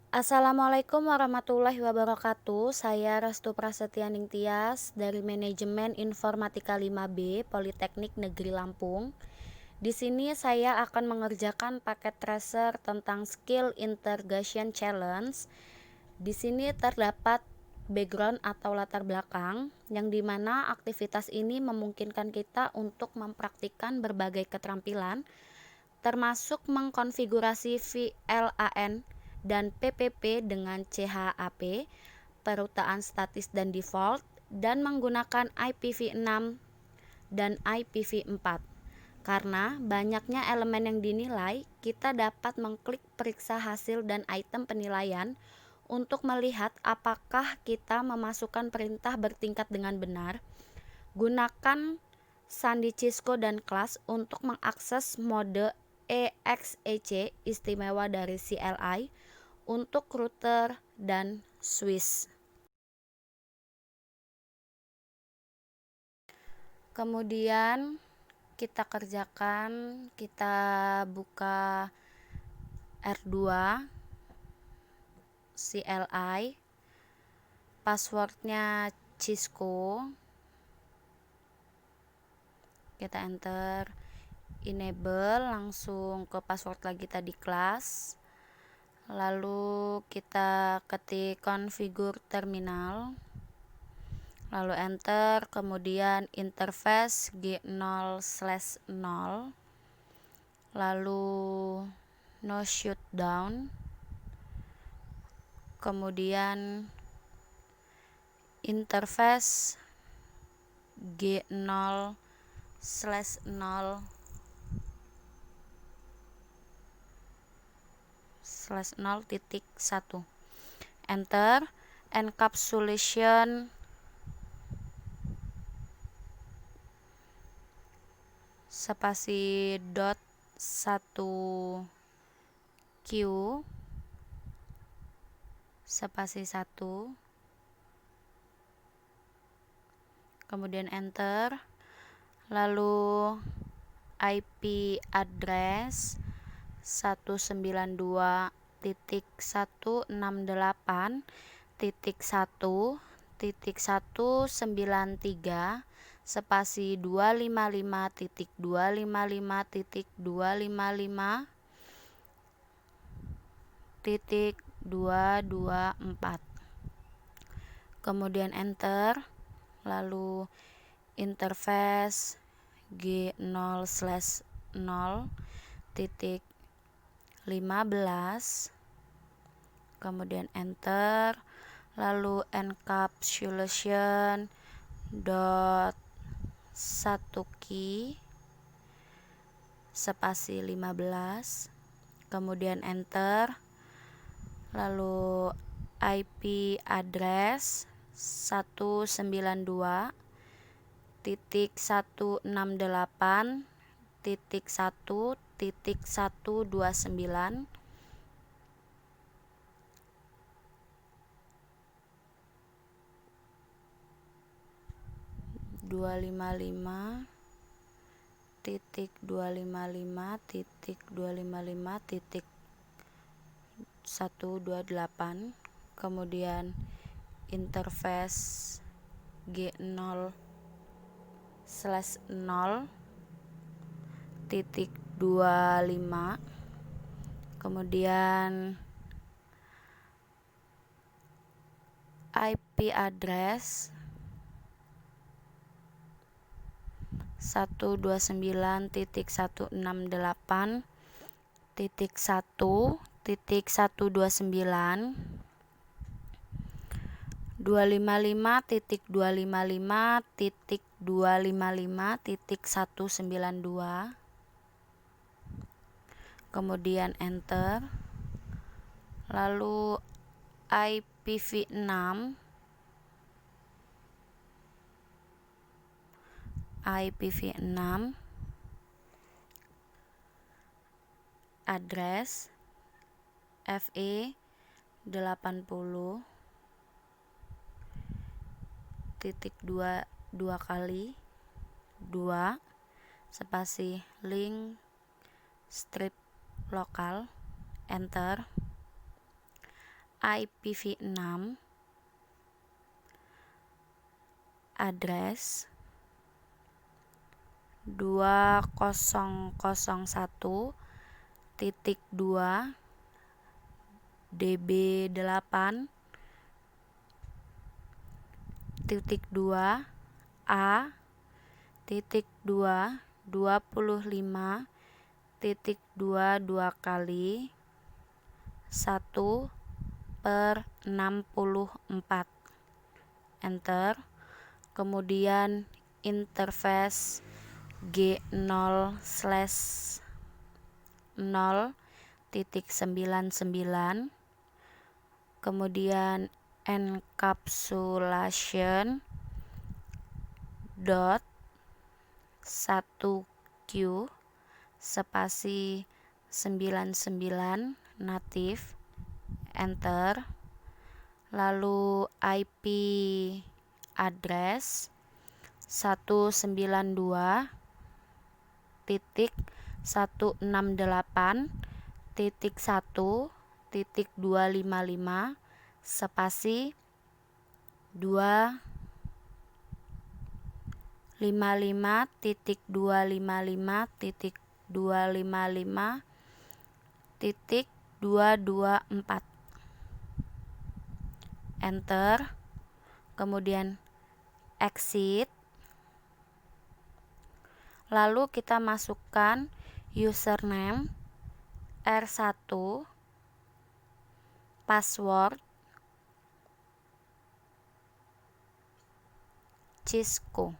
Assalamualaikum warahmatullahi wabarakatuh. Saya Restu Prasetyaning Tias dari Manajemen Informatika 5B Politeknik Negeri Lampung. Di sini saya akan mengerjakan paket tracer tentang Skill Integration Challenge. Di sini terdapat background atau latar belakang yang dimana aktivitas ini memungkinkan kita untuk mempraktikkan berbagai keterampilan termasuk mengkonfigurasi VLAN dan PPP dengan CHAP, perutaan statis dan default, dan menggunakan IPv6 dan IPv4. Karena banyaknya elemen yang dinilai, kita dapat mengklik periksa hasil dan item penilaian untuk melihat apakah kita memasukkan perintah bertingkat dengan benar. Gunakan sandi Cisco dan kelas untuk mengakses mode EXEC istimewa dari CLI untuk router dan switch. Kemudian kita kerjakan, kita buka R2 CLI, passwordnya Cisco, kita enter, enable, langsung ke password lagi tadi kelas, lalu kita ketik configure terminal, lalu enter, kemudian interface G0/0, lalu no shutdown, kemudian interface G0/0 0.1, enter, encapsulation spasi dot 1 Q spasi 1, kemudian enter, lalu IP address 192.168.1.193 spasi 255.255.224, kemudian enter, lalu interface G0/0.15, kemudian enter, lalu encapsulation dot 1 key spasi 15, kemudian enter, lalu IP address 192.168.1.129, titik 128, kemudian interface G0/0.25, kemudian IP address 129.168.1.129, 255.255.192, kemudian enter, lalu IPv6 address FE 80.2 dua kali 2 spasi link strip lokal, enter, IPv6 address 2001.2 db8.2 a.2 25.22 kali 1/64 enter. Kemudian interface G0/0.99, kemudian encapsulation dot 1Q spasi 99 native enter. Lalu IP address 192.168.1.255 spasi 255.255.255.224 enter. Kemudian exit. Lalu kita masukkan username R1, password Cisco.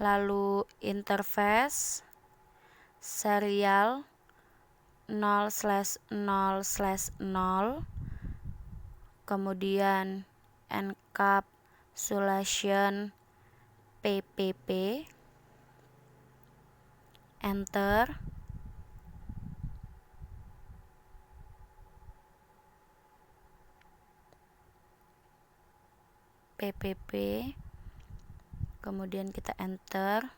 Lalu interface serial 0/0/0, kemudian encapsulation PPP enter. PPP, kemudian kita enter.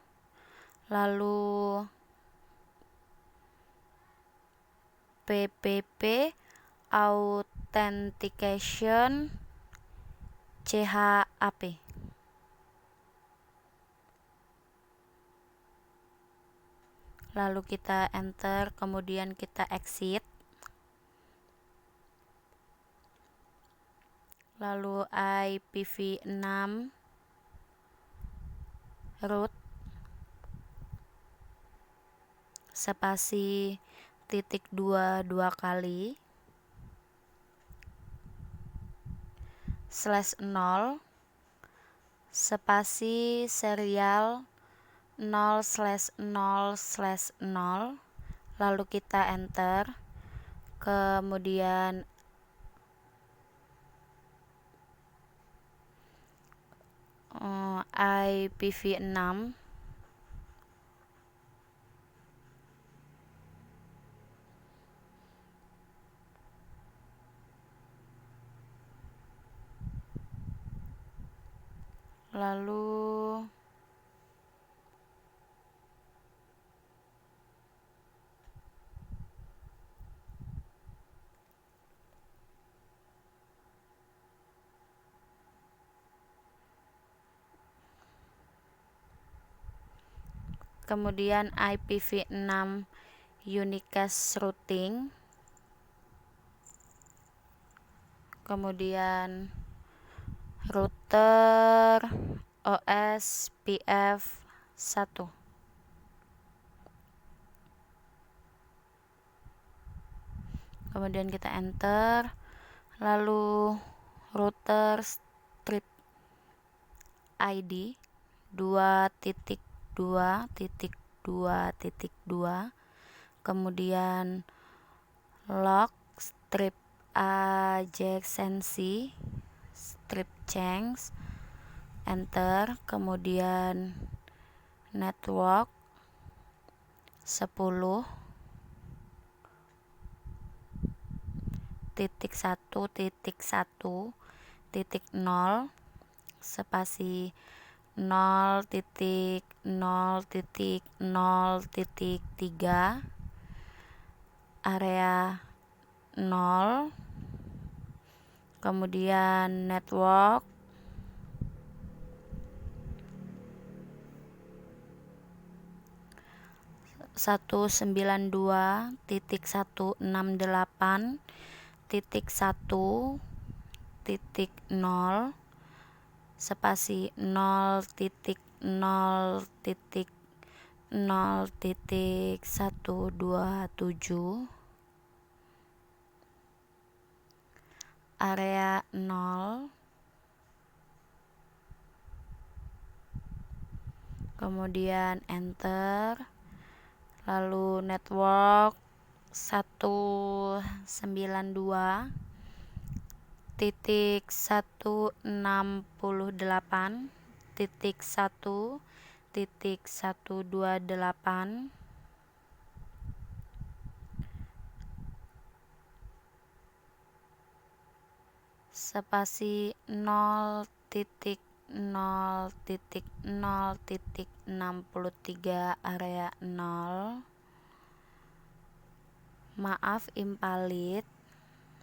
Lalu PPP authentication CHAP. Lalu kita enter, kemudian kita exit. Lalu IPv6 root spasi titik 2 kali /0 spasi serial 0/0/0, lalu kita enter. Kemudian IPv6 lalu kemudian IPv6 unicast routing, kemudian router OSPF1, kemudian kita enter. Lalu router strip ID 2.2.2.2, kemudian log strip adjacency strip change enter. Kemudian network 10.1.1.0 spasi 0.0.0.3 area 0, kemudian network 192.168.1.0 spasi 0.0.0.127 area 0, kemudian enter, lalu network 192.168.1.128 spasi 0.0.0.63 area 0. Maaf, invalid.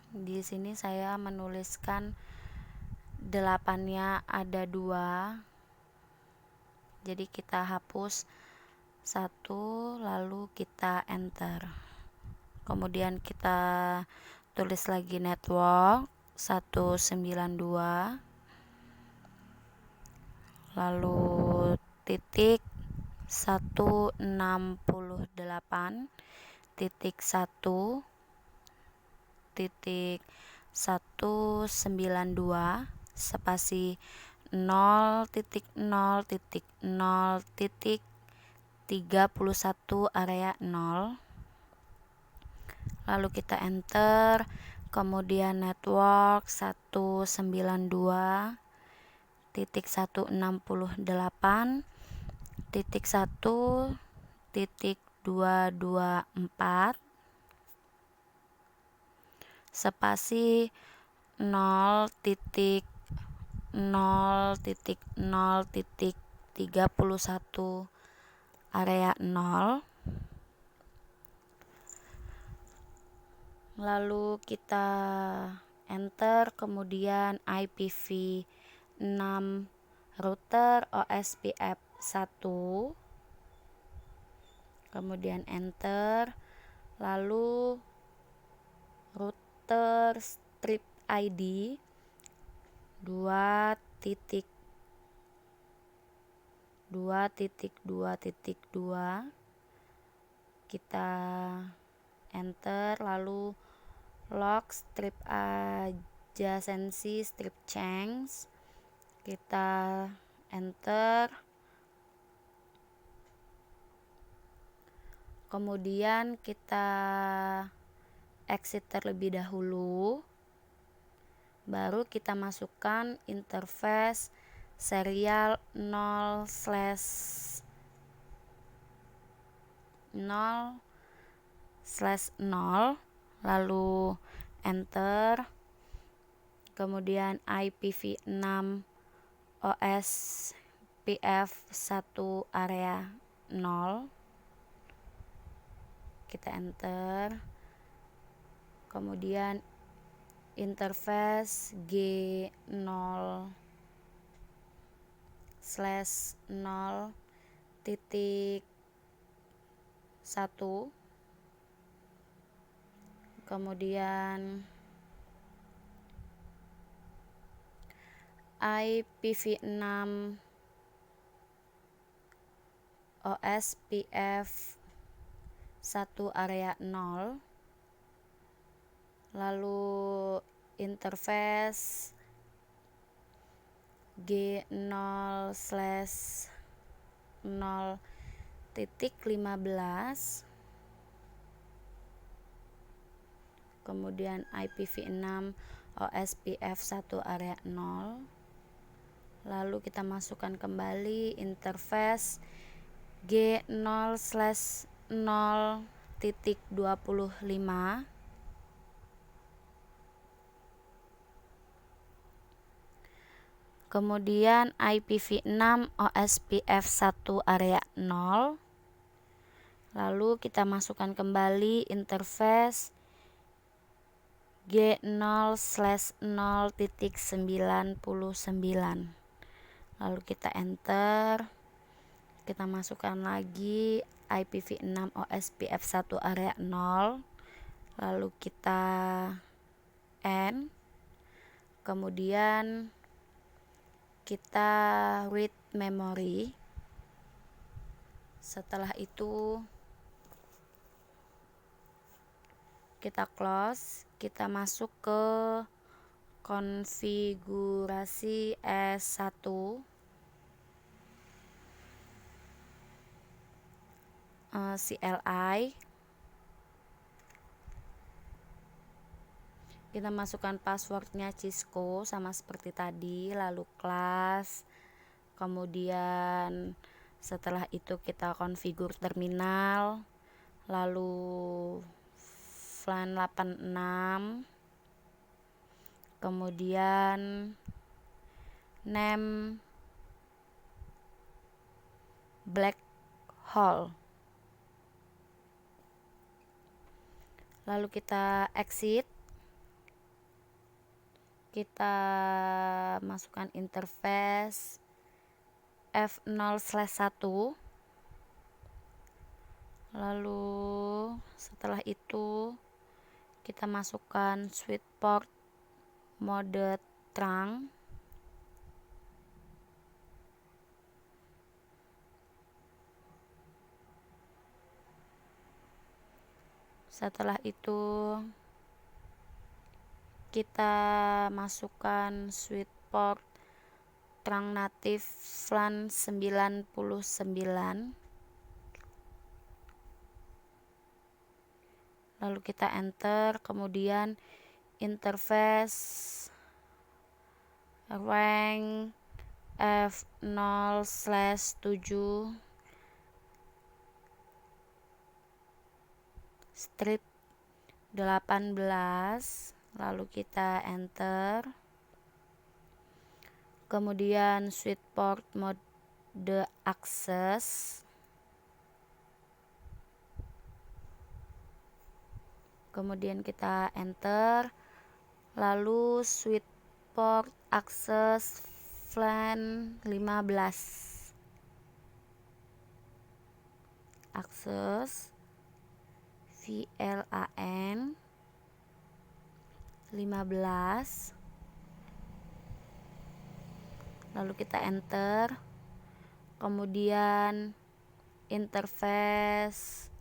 Di sini saya menuliskan 8-nya ada 2. Jadi kita hapus 1 lalu kita enter. Kemudian kita tulis lagi network 192 lalu titik 168.1 titik 192 spasi 0.0.0.31 area 0, lalu kita enter, kemudian network 192.1.1.224 spasi 0.0.0.31 area 0, lalu kita enter, kemudian IPv6 router OSPF 1, kemudian enter, lalu router strip ID 2.2.2.2 kita enter, lalu log strip adjacency strip change kita enter, kemudian kita exit terlebih dahulu, baru kita masukkan interface serial 0/0/0 lalu enter, kemudian IPv6 OSPF 1 area 0 kita enter, kemudian interface G0/0.1, kemudian IPv6 OSPF 1 area 0, lalu interface G0/0.15, kemudian IPv6 OSPF 1 area 0, lalu kita masukkan kembali interface G0/0.25, kemudian IPv6 OSPF 1 area 0, lalu kita masukkan kembali interface G0/0.99. Lalu kita enter, kita masukkan lagi IPv6 OSPF1 area 0, lalu kita end, kemudian kita read memory. Setelah itu kita close, kita masuk ke konfigurasi S1, CLI. Kita masukkan passwordnya Cisco sama seperti tadi, lalu kelas, kemudian setelah itu kita konfigur terminal, lalu VLAN 86, kemudian name black hole, lalu kita exit, kita masukkan interface F0/1, lalu setelah itu kita masukkan switch port mode trunk, setelah itu kita masukkan switch port trunk native VLAN 99, lalu kita enter, kemudian interface rank F0/7 strip 18, lalu kita enter, kemudian switch port mode access, kemudian kita enter, lalu switch port access VLAN 15, access VLAN 15, lalu kita enter, kemudian interface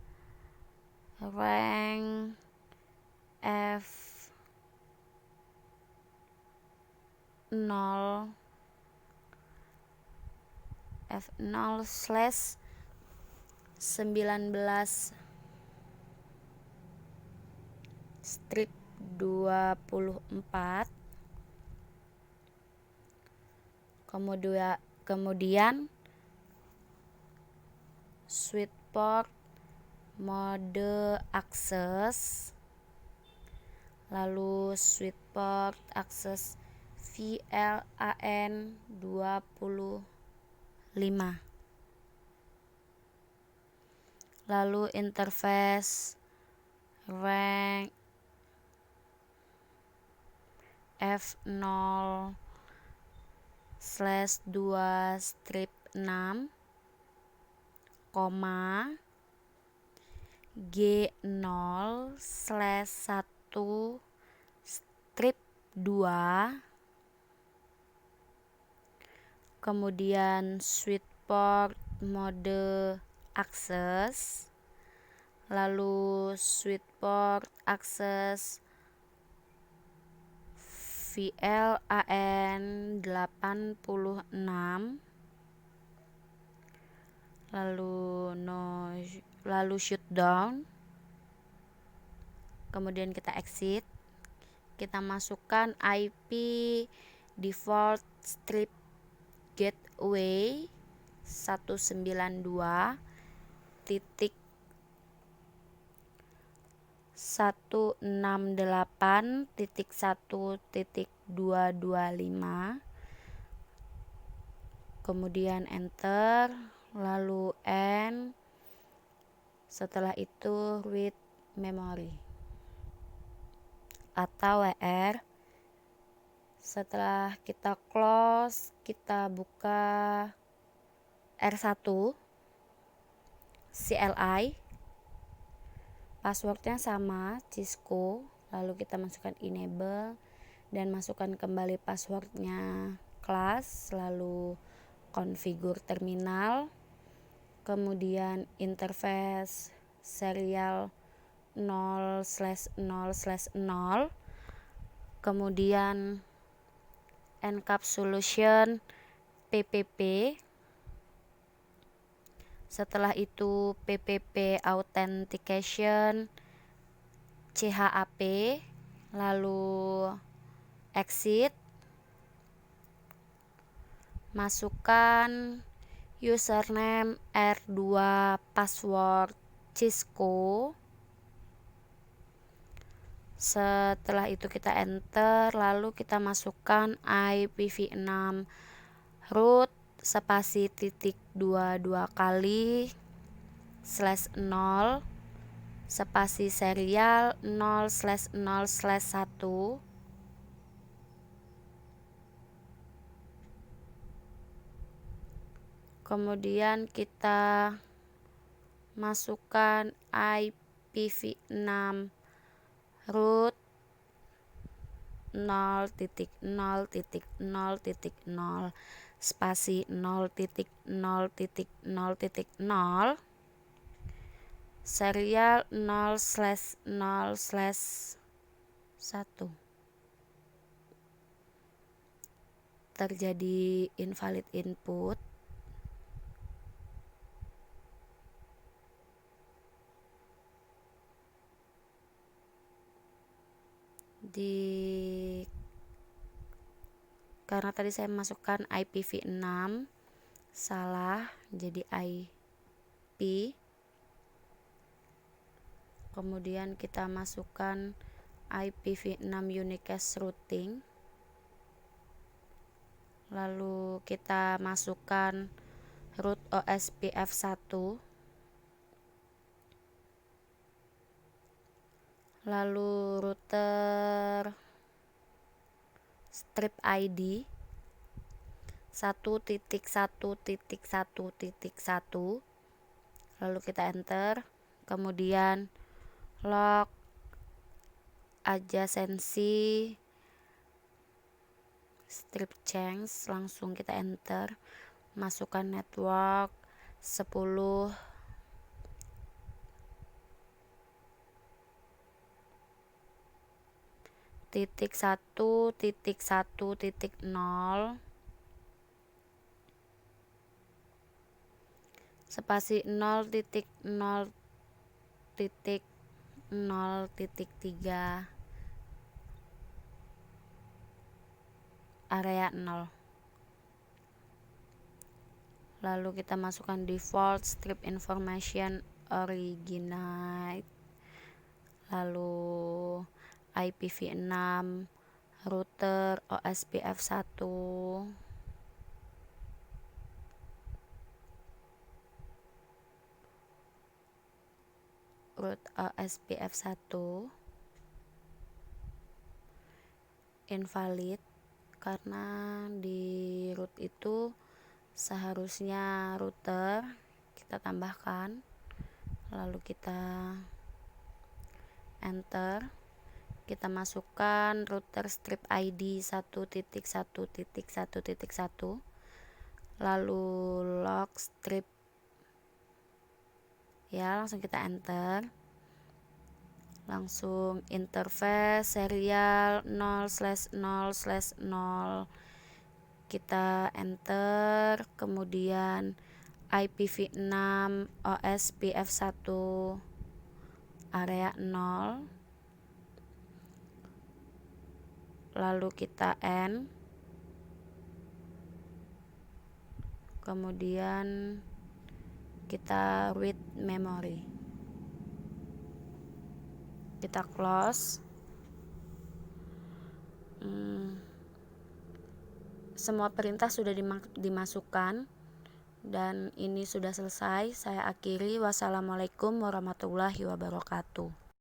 rank F0/19 strip 24, kemudian switch port mode access, lalu switch port access VLAN 25, lalu interface rank F0/2 strip 6, G0/1 strip 2, kemudian switch port mode access, lalu switch port access VLAN 86, lalu shutdown, kemudian kita exit, kita masukkan IP default strip gateway 192.168.1.225, kemudian enter, lalu end, setelah itu read memory. atau WR. Setelah kita close, kita buka R1 CLI, passwordnya sama Cisco, lalu kita masukkan enable dan masukkan kembali passwordnya kelas, lalu configure terminal, kemudian interface serial 0/0/0, kemudian encapsulation PPP, setelah itu PPP authentication CHAP, lalu exit, masukkan username R2 password Cisco. Setelah itu kita enter, lalu kita masukkan IPv6 root spasi titik 22 kali /0 spasi serial 0/0/1. Kemudian kita masukkan IPv6 root 0.0.0.0 spasi 0.0.0.0 serial 0/0/1. Terjadi invalid input. Karena tadi saya masukkan IPv6 salah, jadi IP. Kemudian kita masukkan IPv6 unicast routing, lalu kita masukkan root OSPF1, lalu router strip ID 1.1.1.1, lalu kita enter, kemudian log adjacency strip change, langsung kita enter, masukkan network 10 titik 1.1.0 spasi 0.0.0.3 area 0. Lalu kita masukkan default strip information originate, lalu IPv6 router OSPF1, root OSPF1 invalid karena di root itu seharusnya router, kita tambahkan, lalu kita enter, kita masukkan router strip ID 1.1.1.1, lalu log strip, ya langsung kita enter, langsung interface serial 0/0/0, kita enter, kemudian IPv6 OSPF1 area 0, lalu kita end, kemudian kita read memory, kita close. Semua perintah sudah dimasukkan dan ini sudah selesai. Saya akhiri. Wassalamualaikum warahmatullahi wabarakatuh.